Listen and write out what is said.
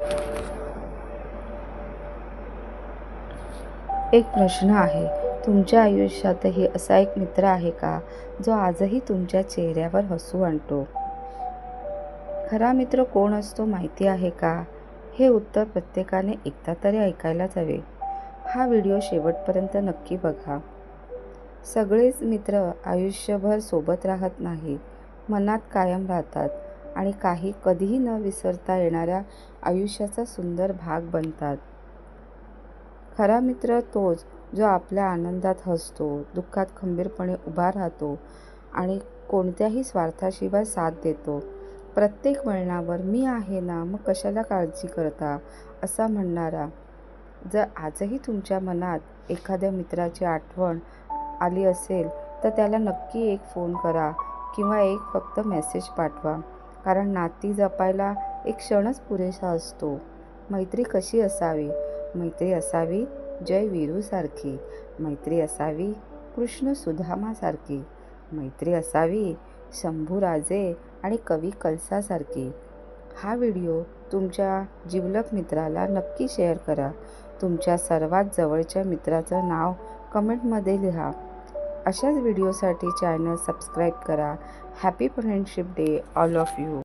एक प्रश्न आहे, तुमच्या आयुष्यातही असा एक मित्र आहे का, जो आजही तुमच्या चेहऱ्यावर हसू आणतो? खरा मित्र कोण असतो माहिती आहे का? हे उत्तर प्रत्येकाने एकदा तरी ऐकायलाच हवे. हा व्हिडिओ शेवटपर्यंत नक्की बघा. सगळेच मित्र आयुष्यभर सोबत राहत नाही, मनात कायम राहतात आणि काही कधीही न विसरता येणाऱ्या आयुष्याचा सुंदर भाग बनतात. खरा मित्र तोच जो आपल्या आनंदात हसतो, दुःखात खंबीरपणे उभा राहतो आणि कोणत्याही स्वार्थाशिवाय साथ देतो. प्रत्येक वळणावर "मी आहे ना, मग कशाला काळजी करता" असा म्हणणारा. जर आजही तुमच्या मनात एखाद्या मित्राची आठवण आली असेल, तर त्याला नक्की एक फोन करा किंवा एक फक्त मेसेज पाठवा. कारण नाती जपायला एक क्षणच पुरेसा असतो. मैत्री कशी असावी? मैत्री असावी जय वीरूसारखी. मैत्री असावी कृष्ण सुदामासारखी. मैत्री असावी शंभूराजे आणि कवी कलसासारखी. हा व्हिडिओ तुमच्या जिवलग मित्राला नक्की शेअर करा. तुमच्या सर्वात जवळच्या मित्राचं नाव कमेंटमध्ये लिहा. अशाच व्हिडिओसाठी चॅनल सबस्क्राईब करा. Happy friendship day all of you.